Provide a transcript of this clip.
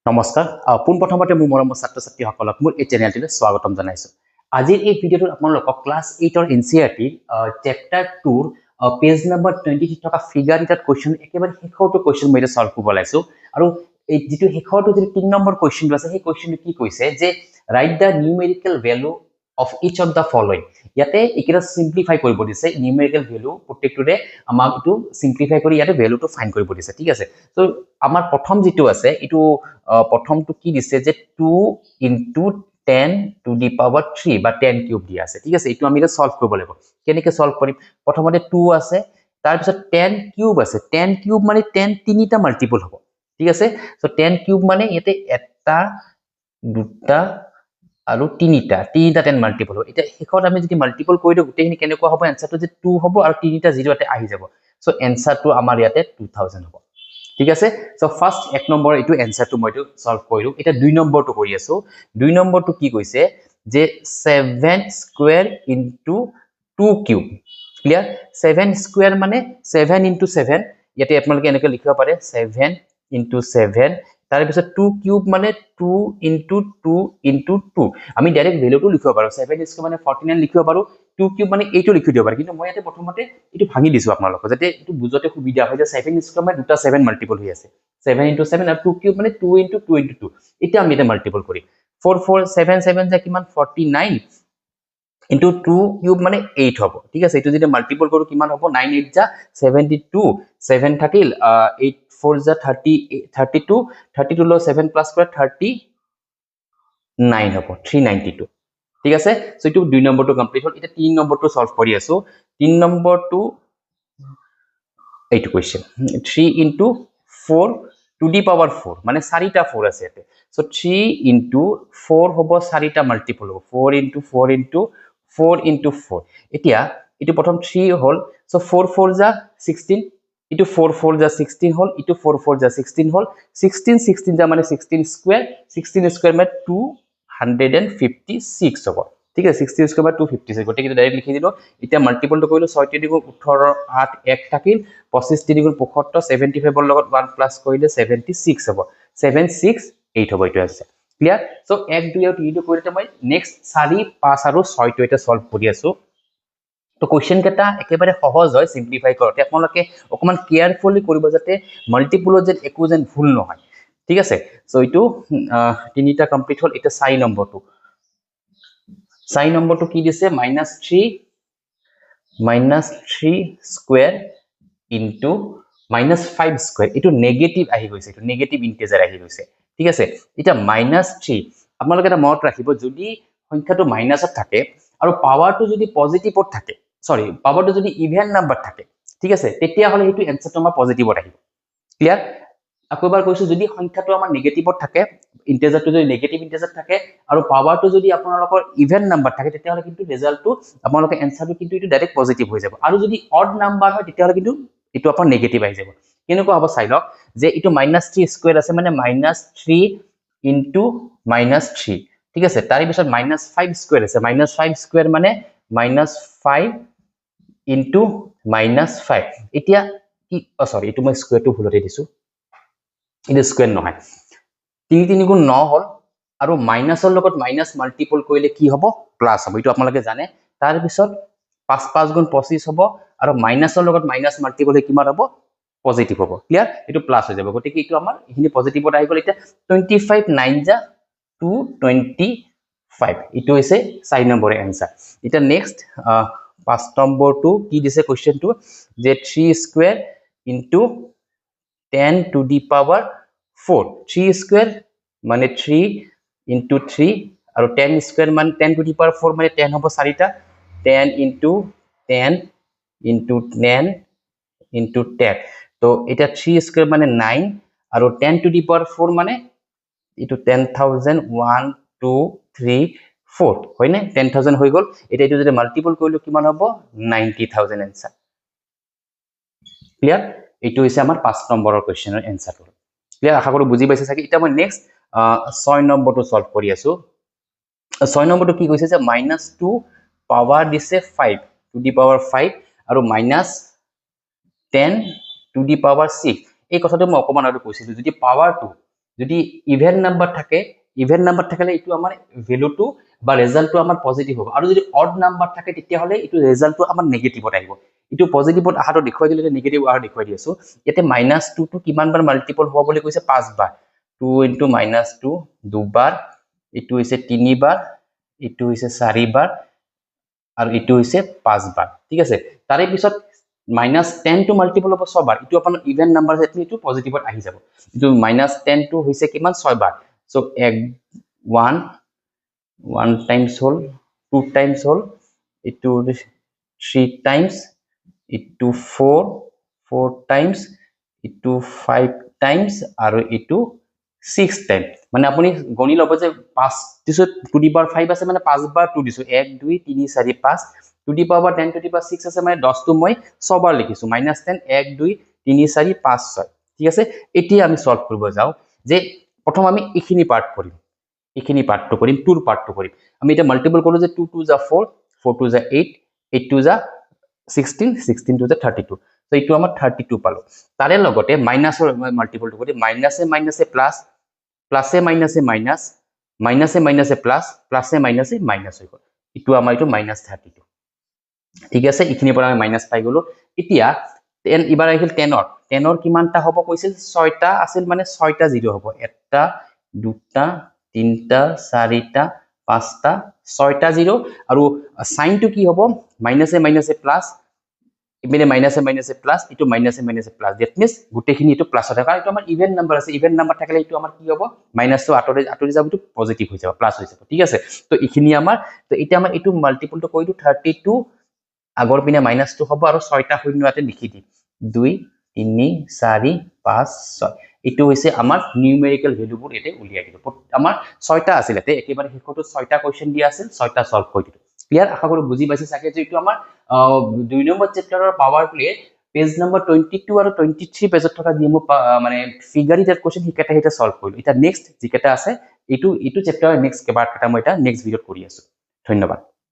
নমস্কাৰ পোনপ্ৰথমতে মোৰ মৰমৰ ছাত্ৰ ছাত্ৰীসকলক মোৰ এই চেনেলটোলৈ স্বাগতম জনাইছো আজিৰ এই ভিডিঅ'টোত আপোনালোকক ক্লাছ 8 ৰ এনচিইআৰটি চেপ্টাৰ 2 ৰ পেজ নম্বৰ 23 থকা ফিগাৰ এটাত কোৱেশ্চন একেবাৰে শেষৰটো কোৱেশ্চন মই সলভ কৰিব লাইছো আৰু এই যেটো শেষৰটো যে 3 নম্বৰ কোৱেশ্চনটো আছে সেই কোৱেশ্চনটো কি কৈছে যে write the numerical value of each of the following ইয়াতে একেটা সিম্পলিফাই কৰিব দিছে নিউমেৰিকেল ভ্যালু প্ৰত্যেকটোৰে আমাক এটো সিম্পলিফাই কৰি ইয়াতে ভ্যালুটো ফাইন্ড কৰিব দিছে ঠিক আছে সো আমাৰ প্ৰথম যেটো আছে এটো প্ৰথমটো কি দিছে যে 2 into 10 to the power 3 বা 10 কিউব দিয়া আছে ঠিক আছে এটো আমি এটা সলভ কৰিব লাগিব কেনেকৈ সলভ কৰিম প্ৰথমতে 2 আছে তাৰ পিছত 10 কিউব আছে 10 কিউব মানে 10 তিনিটা মাল্টিপল হ'ব ঠিক আছে সো 10 কিউব মানে ইয়াতে এটা দুটা আৰু তিনিটা 10 মাল্টিপল হ'ব এটা শেষত আমি যদি মাল্টিপল কৰি দিও গুটেখিনি কেনেকুৱা হ'ব আনসাৰটো যে 2 হ'ব আৰু তিনিটা জিৰ' ইয়াতে আহি যাব সো আনসাৰটো আমাৰ ইয়াতে 2000 হ'ব ঠিক আছে সো ফাৰ্স্ট এক নম্বৰ এটো আনসাৰটো মইটো সলভ কৰিলো এটা দুই নম্বৰটো কৰি আছো দুই নম্বৰটো কি কৈছে যে 7 square into 2 cube clear 7 square মানে 7 ইনটু 7 ইয়াতে আপোনালোকে এনেকৈ লিখিব পাৰে 7 ইনটু 7 তাৰ পিছত 2 কিউব মানে 2 ইনটু 2 ইনটু 2 আমি ডাইৰেক্ট ভ্যালুটো লিখিব পাৰো 7 স্কয়াৰ মানে 49 লিখিব পাৰো 2 কিউব মানে 8 লিখি দিব পাৰো কিন্তু মই ইয়াতে প্ৰথমতে এটো ভাঙি দিছো আপোনালোকক যাতে এটো বুজতে সুবিধা হয় যে 7 স্কয়ার মানে দুটা 7 মাল্টিপল হৈ আছে 7 into 7 আৰু 2 কিউব মানে 2 into 2 into 2 এটা আমি এটা মাল্টিপল করি 4 4 7 7 যা কিমান 49 into 2 কিউব মানে 8 হ'ব ঠিক আছে এটো যদি মাল্টিপল কৰো কিমান হ'ব 9 8 যা 72 7 থাকিল 8 4 যা 30 32 32 লো 7 প্লাস করে 39 হ'ব 392 ঠিক আছে সো এটো দুই নম্বৰটো কমপ্লিট হল এটা তিন নম্বৰটো সলভ কৰি আছো তিন নম্বৰটো এইটো question 3 into 4 to the power 4 মানে 4টা 4 আছে এতে সো 3 into 4 হ'ব 4টা মাল্টিপল হ'ব 4 into 4 into 4 into 4 এতিয়া এটো প্ৰথম 3 হল সো 4 4 যা 16 এটো 4 4 যা 16 হল এটো 4 4 যা 16 হল 16 16 যা মানে 16 স্কয়ার 16 স্কয়ার মানে 256 হ'ব ঠিক আছে 16 স্কয়ার 256 গটে কিন্তু ডাইরেক্ট লিখি দিলো এটা মাল্টিপলটো কৰিলো 6 টি দিগো 18 8 1 থাকিল 25 টি দিগো 75 75 ৰ লগত 1 প্লাস কৰিলে 76 হ'ব 768 হ'ব এটো আছে ক্লিয়াৰ সো 1 2 আৰু 3 টো কৰিতে মই নেক্সট 4 5 আৰু 6 টো এটা সলভ কৰি আছো তো কোৱেশ্চন কেটা একেবাৰে সহজ হয় সিম্পলিফাই কৰতে আপোনালোকে অকমান কেয়াৰফুলি কৰিব যাতে মাল্টিপলত যে একো যেন ভুল নহয় ঠিক আছে সো এটো তিনিটা কমপ্লিট হল এটা 4 নম্বৰটো 4 নম্বৰটো কি দিছে -3 স্কয়াৰ ইনটু -5 স্কয়াৰ এটো নেগেটিভ আহি গৈছে এটো নেগেটিভ ইন্টিজাৰ আহি গৈছে ঠিক আছে এটা -3 আপোনালোকে এটা মনত ৰাখিব যদি সংখ্যাটো মাইনাসত থাকে আৰু পাৱাৰটো যদি পজিটিভত থাকে সৰি পাৱাৰটো যদি ইভেন নাম্বাৰ থাকে ঠিক আছে তেতিয়া হলে হেতু আনসাৰটো আমাৰ পজিটিভত আহিব ক্লিয়াৰ আকৌবাৰ কৈছো যদি সংখ্যাটো আমাৰ নেগেটিভত থাকে ইন্টিজাৰটো যদি নেগেটিভ ইন্টিজাৰ থাকে আৰু পাৱাৰটো যদি আপোনালোকৰ ইভেন নাম্বাৰ থাকে তেতিয়া হলে কিন্তু ৰিজাল্টটো আপোনালোকে আনসাৰটো কিন্তু এটো ডাইৰেক্ট পজিটিভ হৈ যাব আৰু যদি অড নাম্বাৰ হয় তেতিয়া হলে কিন্তু এটো আপোনাৰ নেগেটিভ আহি যাব কেনেকুৱা হ'ব চাই লওক যে এটো -3 স্কয়ার আছে মানে -3 into -3 ঠিক আছে তার পিছত -5 স্কয়ার আছে -5 স্কয়ার মানে -5 into -5 এতিয়া কি সরি এটো মই স্কয়ারটো ভুলতে দিছো এটা স্কয়ার নহয় 3 3 গুণ 9 হল আৰু মাইনাসৰ লগত মাইনাস মাল্টিপল কৰিলে কি হ'ব প্লাস হ'ব এটো আপোনালোকে জানে তাৰ পিছত 5 5 গুণ 25 হ'ব আৰু মাইনাসৰ লগত মাইনাস মাল্টিপল কিমান হ'ব পজিটিভ হ'ব ক্লিয়াৰ এটো প্লাস হৈ যাব গতিকে এটো আমাৰ এখিনি পজিটিভত আহি গল এটা 25 9 যা 225 এটো হৈছে 4 নম্বৰৰ आंसर এটা নেক্সট 5 নম্বৰটো কি দিছে কোৱেশ্চনটো যে 3 square into 10 to the power 4 3 square মানে 3 into 3 আৰু 10 স্কয়ার মানে 10 to the power 4 মানে 10 হ'ব 4টা 10 into 10 into 10 into 10 তো এটা 3 স্কয়ার মানে 9 আৰু 10 to the power 4 মানে এটো 10000 1 2 3 4 হয় না 10000 হৈ গল এটা এটো যদি মাল্টিপল কৰিলো কিমান হ'ব 90000 आंसर ক্লিয়াৰ এটো হৈছে আমাৰ 5 নম্বৰৰ কোৱেশ্চনৰ आंसर ক্লিয়াৰ আশা কৰো বুজি পাইছে চাগে এটা মই নেক্সট 6 নম্বৰটো সলভ কৰি আছো 6 নম্বৰটো কি কৈছে যে -2 পাৱাৰ দিছে 5 to the power 5 আৰু -10 to the power 6 এই কথাটো মই অকমান আৰু কৈছিলো যদি পাৱাৰটো যদি ইভেন নাম্বাৰ থাকে ইভেন নাম্বাৰ থাকিলে এইটো আমাৰ ভ্যালুটো বা ৰিজাল্টটো আমাৰ পজিটিভ হ'ব আৰু যদি অড নাম্বাৰ থাকে তেতিয়া হলে এইটো ৰিজাল্টটো আমাৰ নেগেটিভত আহিব এইটো পজিটিভত আহাটো দেখুৱাই দিলে নেগেটিভ আহা দেখুৱাই দি আছো ইয়াতে -2 টো কিমান বাৰ মাল্টিপল হ'ব বুলি কৈছে 5 বাৰ 2 * -2 দুবাৰ এইটো হৈছে 3 বাৰ এইটো হৈছে 4 বাৰ আৰু এইটো হৈছে 5 বাৰ ঠিক আছে তাৰে পিছত -10 টো মাল্টিপল হ'ব 6 বাৰ এইটো আপোনাৰ ইভেন নাম্বাৰ আছে এইটো পজিটিভত আহি যাব এইটো -10 টো হৈছে কিমান 6 বাৰ সো 1 টাইমছ হল 2 টাইমছ হল এইটো 3 টাইমছ এইটো 4 টাইমছ এইটো 5 টাইমছ আৰু এইটো 6 টাইম মানে আপুনি গণি লব যে 5 দিছো টু দি পাৱাৰ 5 আছে মানে 5 বাৰ 2 দিছো 1 2 3 4 5 to the power 10 to the power 6 আছে মানে 10 টো মই 6 বাৰ লিখিছো -10 1 2 3 4 5 6 ঠিক আছে এতিয়া আমি সলভ কৰিব যাও যে প্ৰথম আমি এইখিনি পাৰ্ট কৰিম এইখিনি পাৰ্টটো কৰিম 2 পাৰ্টটো কৰিম আমি এটা মাল্টিপল কৰো যে 2 2 যা 4 4 2 যা 8 8 2 যা 16 16 2 যা 32 তো এইটো আমাৰ 32 পালো তাৰে লগতে মাইনাসৰ মাল্টিপলটো কৰি মাইনাসে মাইনাসে প্লাস প্লাসে মাইনাসে মাইনাস মাইনাসে মাইনাসে প্লাস প্লাসে মাইনাসে মাইনাস হৈ গল ইটো আমাৰ ইটো -32 ঠিক আছে ইখিনি পৰা আমি মাইনাস পাই গলো এতিয়া 10 ইবাৰ আহিল 10 ৰ কিমানটা হ'ব কৈছিল 6টা আছিল মানে 6টা 0 হ'ব এটা দুটা তিনটা চাৰিটা পাঁচটা 6টা 0 আৰু সাইনটো কি হ'ব মাইনাসে মাইনাসে প্লাস ইপিনে মাইনাসে মাইনাসে প্লাস ইটো মাইনাসে মাইনাসে প্লাস দ্যাট মিন্স গুটেখিনি ইটো প্লাস হয় কাৰণ ইটো আমাৰ ইভেন নাম্বাৰ আছে ইভেন নাম্বাৰ থাকিলে ইটো আমাৰ কি হ'ব মাইনাসটো আতৰি যাব ইটো পজিটিভ হৈ যাব প্লাস হৈ যাব ঠিক আছে তো ইখিনি আমাৰ তো এটা আমাৰ ইটো মাল্টিপলটো কৈটো 32 আগৰ পিনে -2 হ'ব আৰু 6টা শূন্য ইয়াতে লিখি দিম 2 3 4 5 6 ইটো হৈছে আমাৰ নিউমেৰিকেল ভ্যালুবোৰ এতে উলিয়াই দিলো আমাৰ 6টা আছিল এতে একেবাৰে শেষটো 6টা কোৱেশ্চন দিয়া আছিল 6টা সলভ কৰি দিলো ক্লিয়াৰ আশা কৰো বুজি পাইছে চাগে যে ইটো আমাৰ 2 নম্বৰ চেপ্টাৰৰ পাৱাৰ প্লে পেজ নম্বৰ 22 আৰু 23 পেজত থকা যিমো মানে ফিগাৰ ইটাৰ কোৱেশ্চন হিকাটা হিটা সলভ কৰিলো এটা নেক্সট জিকেটা আছে ইটো চেপ্টাৰৰ নেক্সট কেবাৰ কাটা মই এটা নেক্সট ভিডিঅত কৰি আছো ধন্যবাদ